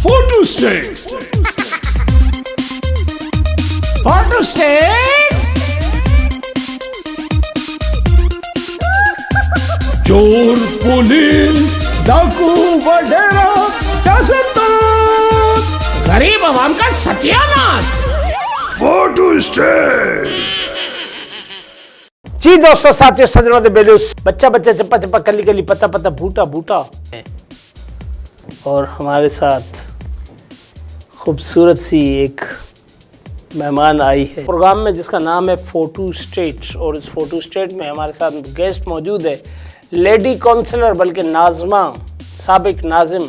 Photo state चोर police डाकू वडेरा गरीब आवाम का सत्यानाश। Photo state. जी दोस्तों, साथियों, सजनों दे बेलूस, बच्चा बच्चा, चप्पा चप्पा, कली कली, पत्ता पत्ता, बूटा बूटा। और हमारे साथ खूबसूरत सी एक मेहमान आई है प्रोग्राम में जिसका नाम है फोटो स्टेट। और इस फोटो स्टेट में हमारे साथ गेस्ट मौजूद है, लेडी काउंसलर बल्कि नाजमा, साबिक नाजिम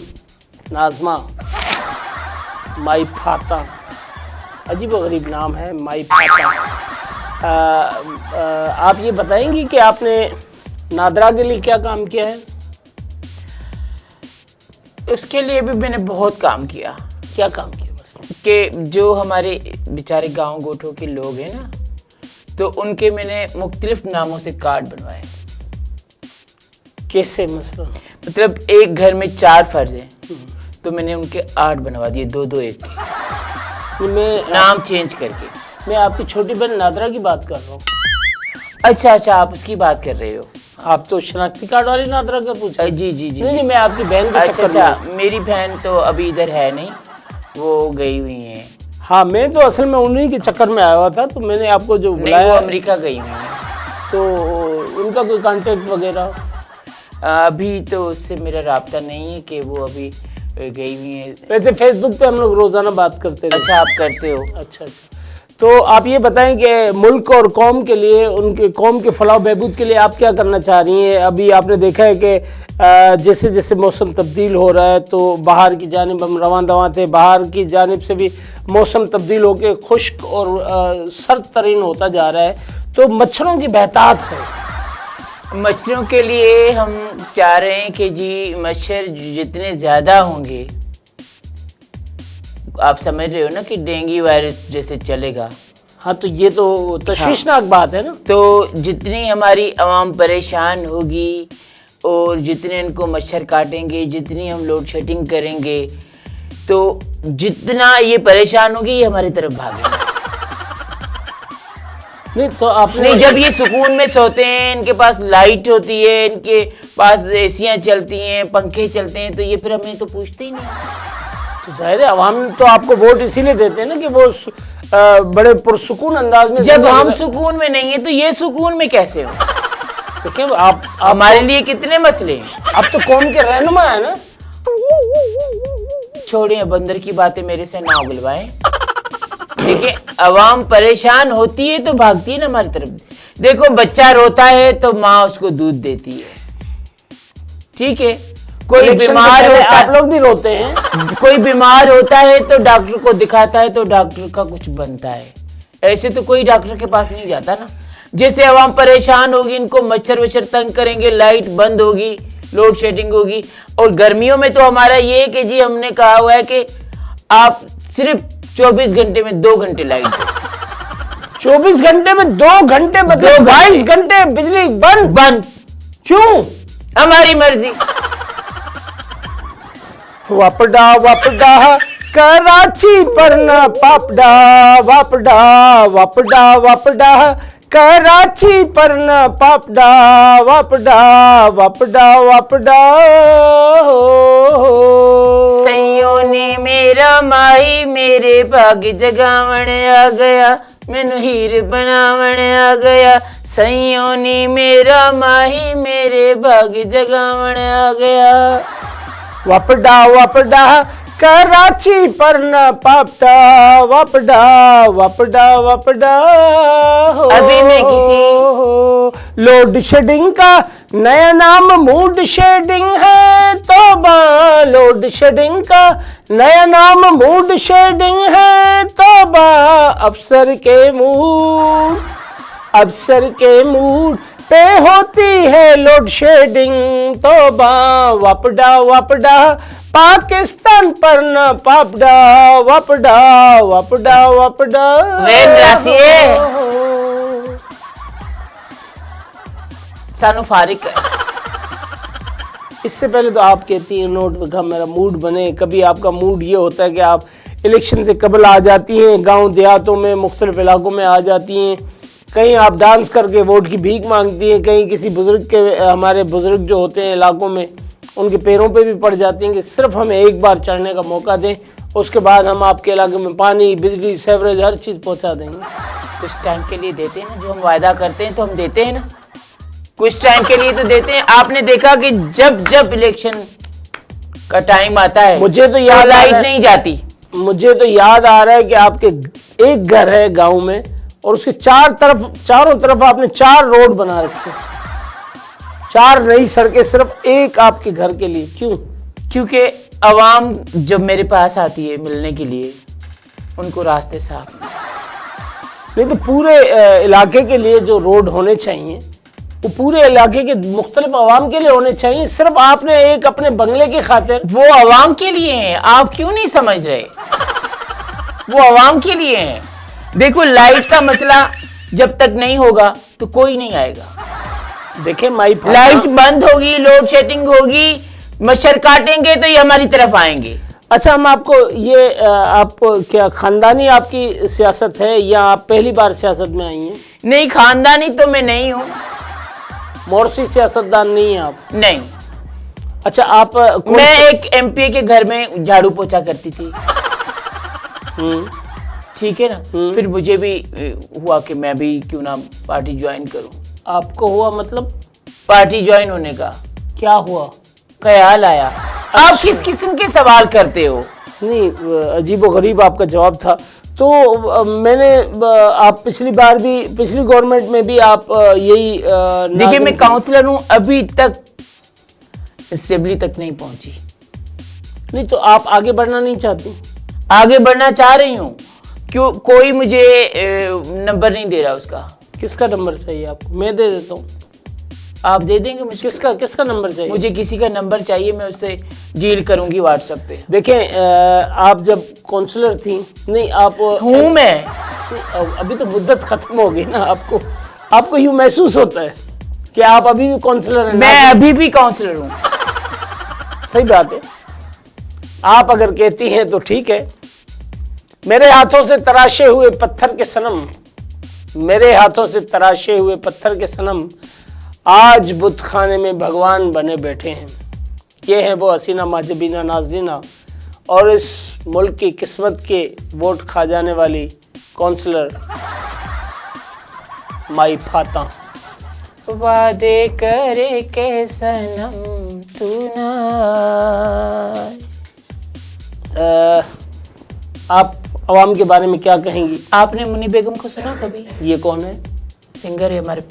नाजमा माई फाता। अजीब व गरीब नाम है, माई फाता। आप ये बताएंगी कि आपने नादरा के लिए क्या काम किया है? उसके लिए भी मैंने बहुत काम किया। क्या काम किया? बस कि जो हमारे बेचारे गांव गोठों के लोग हैं ना, तो उनके मैंने मुख्तलिफ नामों से कार्ड बनवाए। कैसे मसला? मतलब एक घर में 4 फर्ज हैं, तो मैंने उनके 8 बनवा दिए, 2-2 एक के नाम चेंज करके। मैं आपकी छोटी बहन नादरा की बात कर रहा हूँ। अच्छा, आप उसकी बात कर रहे हो। आप तो शनाख्ती कार्ड वाली नादरा का पूछा? जी। नहीं, मैं आपकी बहन के चक्कर में। मेरी बहन तो अभी इधर है नहीं, वो गई हुई है। हाँ, मैं तो असल में उन्हीं के चक्कर में आया हुआ था, तो मैंने आपको जो बुलाया। वो अमेरिका गई हुई है। तो उनका कोई कांटेक्ट वगैरह? अभी तो उससे मेरा राब्ता नहीं है कि वो अभी गई हुई है। वैसे फेसबुक पे हम लोग रोजाना बात करते हैं। अच्छा, आप करते हो? अच्छा। तो आप ये बताएं कि मुल्क और कौम के लिए, उनके कौम के फलाह बहबूद के लिए आप क्या करना चाह रही हैं? अभी आपने देखा है कि जैसे जैसे मौसम तब्दील हो रहा है, तो बाहर की जानिब हम रवां दवां थे, बाहर की जानिब से भी मौसम तब्दील होकर खुश्क और सर्द तरीन होता जा रहा है, तो मच्छरों की बहतात है। मच्छरों के लिए हम चाह रहे हैं कि जी मच्छर जितने ज़्यादा होंगे, आप समझ रहे हो ना कि डेंगू वायरस जैसे चलेगा। हाँ, तो ये तो तशवीशनाक बात है ना। तो जितनी हमारी आवाम परेशान होगी और जितने इनको मच्छर काटेंगे, जितनी हम लोड शेडिंग करेंगे, तो जितना ये परेशान होगी ये हमारी तरफ भागेंगे। नहीं तो आपने जब ये सुकून में सोते हैं, इनके पास लाइट होती है, इनके पास एसियां चलती हैं, पंखे चलते हैं, तो ये फिर हमें तो पूछते ही नहीं। तो जाहिर है अवाम तो आपको वोट इसीलिए देते हैं ना कि वो बड़े पुरसुकून अंदाज में। जब हम सुकून में नहीं है तो ये सुकून में कैसे हो? तो क्या आप हमारे लिए कितने मसले हैं। आप तो कौम के रहनुमा है ना। छोड़िए, बंदर की बातें मेरे से ना उगलवाएं। देखिए, अवाम परेशान होती है तो भागती है ना हमारी तरफ। देखो, बच्चा रोता है तो माँ उसको दूध देती है, ठीक है। कोई बीमार होता है, आप लोग भी रोते हैं। कोई बीमार होता है तो डॉक्टर को दिखाता है, तो डॉक्टर का कुछ बनता है। ऐसे तो कोई डॉक्टर के पास नहीं जाता ना। जैसे अवाम परेशान होगी, इनको मच्छर वच्छर तंग करेंगे, लाइट बंद होगी, लोड शेडिंग होगी। और गर्मियों में तो हमारा ये है कि जी हमने कहा हुआ है कि आप सिर्फ 24 घंटे में 2 घंटे लाइट दो। 24 घंटे में 2 घंटे, मतलब 22 घंटे बिजली बंद। क्यों? हमारी मर्जी। वापडा कराची पर न पापडा, वापडा कराची पर न पापडा, वापडा सैयों ने मेरा माही मेरे भाग जगावण आ गया, मैनू हीर बनावण आ गया। सैयों ने मेरा माही मेरे भाग जगावण आ गया। वापडा कराची पर न पापडा, वापडा अभी मैं किसी लोड शेडिंग का नया नाम मूड शेडिंग है। तौबा, लोड शेडिंग का नया नाम मूड शेडिंग है। तौबा, अफसर के मूड पे होती है लोड शेडिंग। तौबा, वापडा पाकिस्तान पर न पापडा, वापडा वे रासिए सानू फारिक है। इससे पहले तो आप कहती हैं नोट का मेरा मूड बने, कभी आपका मूड ये होता है कि आप इलेक्शन से कबल आ जाती हैं, गांव देहातों में मुख्तलिफ इलाकों में आ जाती हैं, कहीं आप डांस करके वोट की भीख मांगती हैं, कहीं किसी बुज़ुर्ग के, हमारे बुज़ुर्ग जो होते हैं इलाकों में, उनके पैरों पे भी पड़ जाती हैं कि सिर्फ हमें एक बार चढ़ने का मौका दें, उसके बाद हम आपके इलाके में पानी, बिजली, सेवरेज हर चीज़ पहुँचा देंगे। कुछ टाइम के लिए देते हैं ना, जो हम वायदा करते हैं तो हम देते हैं ना, कुछ टाइम के लिए तो देते हैं। आपने देखा कि जब जब इलेक्शन का टाइम आता है मुझे तो याद लाइट नहीं जाती। मुझे तो याद आ रहा है कि आपके एक घर है गांव में और उसके चारों तरफ आपने 4 रोड बना रखे, 4 नई सड़कें सिर्फ एक आपके घर के लिए। क्यों? क्योंकि आवाम जब मेरे पास आती है मिलने के लिए, उनको रास्ते साफ नहीं तो पूरे इलाके के लिए जो रोड होने चाहिए वो पूरे इलाके के मुख्तलिफ आवाम के लिए होने चाहिए। सिर्फ आपने एक अपने बंगले की खातिर, वो आवाम के लिए हैं। आप क्यों नहीं समझ रहे? वो आवाम के लिए हैं। देखो लाइट का मसला जब तक नहीं होगा तो कोई नहीं आएगा। देखें लाइट बंद होगी, लोड शेडिंग होगी, मच्छर काटेंगे तो ये हमारी तरफ आएंगे। अच्छा, हम आपको ये आपको क्या खानदानी आपकी सियासत है या आप पहली बार सियासत में आई हैं? नहीं, खानदानी तो मैं नहीं हूँ। मोरसी सियासतदान नहीं है आप? नहीं। अच्छा, आप मैं एक एमपी के घर में झाड़ू पोछा करती थी, ठीक है ना। फिर मुझे भी हुआ कि मैं भी क्यों ना पार्टी ज्वाइन करूं। आपको हुआ मतलब? पार्टी ज्वाइन होने का क्या हुआ? ख्याल आया। आप किस किस्म के सवाल करते हो? नहीं, अजीब व गरीब आपका जवाब था। तो मैंने आप पिछली गवर्नमेंट में भी आप यही देखिए, मैं काउंसलर हूं, अभी तक असेंबली तक नहीं पहुंची। नहीं तो आप आगे बढ़ना नहीं चाहती? आगे बढ़ना चाह रही हूं। क्यों? कोई मुझे नंबर नहीं दे रहा उसका। किसका नंबर चाहिए आपको? मैं दे देता हूँ। आप दे देंगे मुझे? किसका नंबर चाहिए? मुझे किसी का नंबर चाहिए, मैं उससे डील करूंगी व्हाट्सएप पे। देखें, आप जब काउंसलर थी, नहीं आप हूँ मैं, अभी तो मुद्दत खत्म हो गई ना, आपको यूं महसूस होता है कि आप अभी भी काउंसलर हैं? मैं अभी भी काउंसलर हूँ। सही बात है। आप अगर कहती हैं तो ठीक है। मेरे हाथों से तराशे हुए पत्थर के सनम, मेरे हाथों से तराशे हुए पत्थर के सनम आज बुत खाने में भगवान बने बैठे हैं। ये है वो हसीना माजबीना नाजरीना और इस मुल्क की किस्मत के वोट खा जाने वाली काउंसलर माई फाता। वादे करे के सनम तू ना। आप अवाम के बारे में क्या कहेंगी? आपने मुन्नी बेगम को सुना कभी? ये कौन है? सिंगर है हमारे।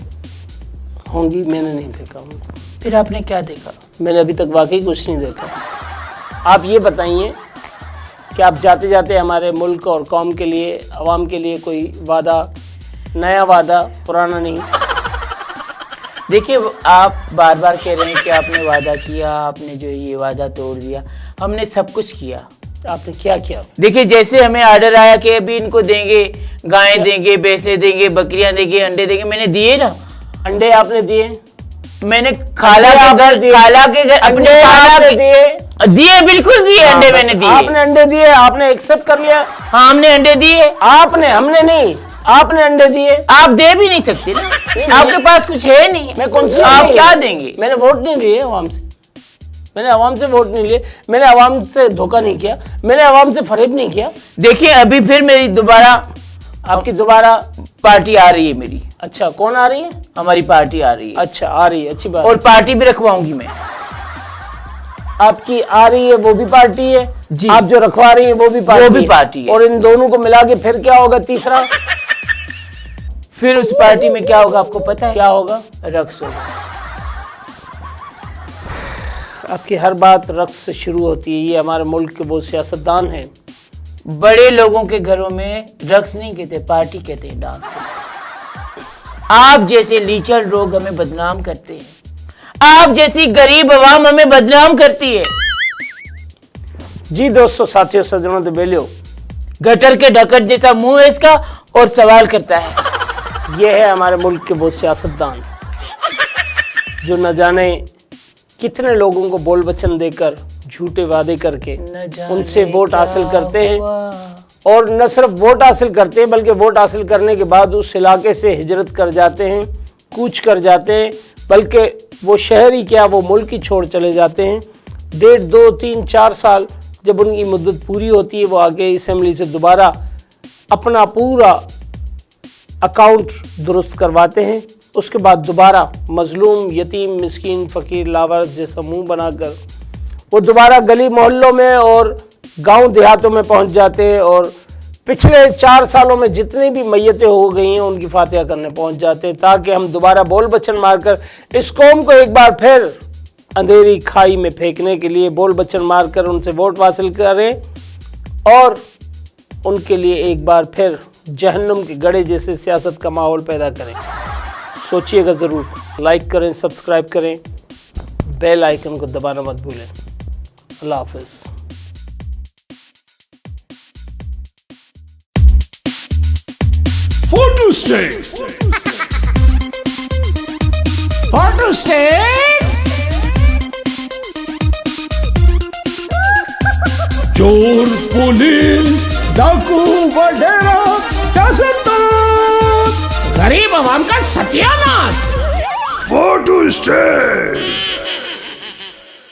होंगी, मैंने नहीं देखा हूँ। फिर आपने क्या देखा? मैंने अभी तक वाकई कुछ नहीं देखा। आप ये बताइए कि आप जाते जाते हमारे मुल्क और कौम के लिए, अवाम के लिए कोई वादा, नया वादा, पुराना नहीं? देखिए, आप बार बार कह रहे हैं कि आपने वादा किया, आपने जो ये वादा तोड़ दिया। हमने सब कुछ किया। आपने क्या किया? देखिए, जैसे हमें ऑर्डर आया कि अभी इनको देंगे, गायें देंगे, भैंसे देंगे, बकरियां देंगे, अंडे देंगे, मैंने दिए ना। अंडे आपने दिए? मैंने खाला के घर अपने खाला के दिए, बिल्कुल दिए। अंडे मैंने दिए। आपने अंडे दिए? आपने एक्सेप्ट कर लिया? हाँ, हमने अंडे दिए। हमने नहीं, आपने अंडे दिए। आप दे भी नहीं सकते ना, आपके पास कुछ है नहीं। मैं कौन सी, आप क्या देंगे? मैंने वोट नहीं लिए अवाम से, मैंने अवाम से वोट नहीं लिए, मैंने अवाम से धोखा नहीं किया, मैंने अवाम से फरेब नहीं किया। देखिए, अभी फिर मेरी दोबारा, आपकी दोबारा पार्टी आ रही है मेरी। अच्छा, कौन आ रही है? हमारी पार्टी आ रही है। अच्छा, आ रही है, अच्छी बात। और पार्टी भी रखवाऊंगी मैं। आपकी आ रही है वो भी पार्टी है जी। आप जो रखवा रही है वो भी पार्टी है। और इन दोनों को मिला के फिर क्या होगा? तीसरा, फिर उस पार्टी में क्या होगा आपको पता है? क्या होगा? रक्स होगा। आपकी हर बात रक्स से शुरू होती है। ये हमारे मुल्क के वो सियासतदान हैं, बड़े लोगों के घरों में रक्स नहीं कहते, पार्टी कहते हैं, डांस कहते। आप जैसे लीचड़ लोग हमें बदनाम करते हैं, आप जैसी गरीब अवाम हमें बदनाम करती है। जी दोस्तों, साथियों, सज्जनों, तो बेलियो, गटर के ढकट जैसा मुंह है इसका और सवाल करता है। ये है हमारे मुल्क के वो सियासतदान जो न जाने कितने लोगों को बोल वचन देकर झूठे वादे करके न जाने उनसे वोट क्या हासिल करते हैं, हुआ। और न सिर्फ वोट हासिल करते हैं बल्कि वोट हासिल करने के बाद उस इलाके से हिजरत कर जाते हैं, कूच कर जाते हैं, बल्कि वो शहर ही क्या वो मुल्क ही छोड़ चले जाते हैं। 1.5, 2, 3, 4 साल जब उनकी मुद्दत पूरी होती है वो आगे असेंबली से दोबारा अपना पूरा अकाउंट दुरुस्त करवाते हैं। उसके बाद दोबारा मजलूम, यतीम, मिस्कीन, फ़कीर, लावारिस जैसा मुंह बनाकर वो दोबारा गली मोहल्लों में और गांव देहातों में पहुंच जाते हैं और पिछले 4 सालों में जितनी भी मैयतें हो गई हैं उनकी फातिहा करने पहुंच जाते हैं, ताकि हम दोबारा बोल बचन मारकर इस कौम को एक बार फिर अंधेरी खाई में फेंकने के लिए बोल बचन मारकर उनसे वोट हासिल करें और उनके लिए एक बार फिर जहन्नुम के गड़े जैसे सियासत का माहौल पैदा करें। सोचिएगा ज़रूर, लाइक करें, सब्सक्राइब करें, बेल आइकन को दबाना मत भूलें। अल्लाह हाफिज़। फोटो स्टेट, फोटो स्टेट, चोर, पुलिस, डाकू, वडेरा, गरीब आवाम का सत्यानाश। Photo state.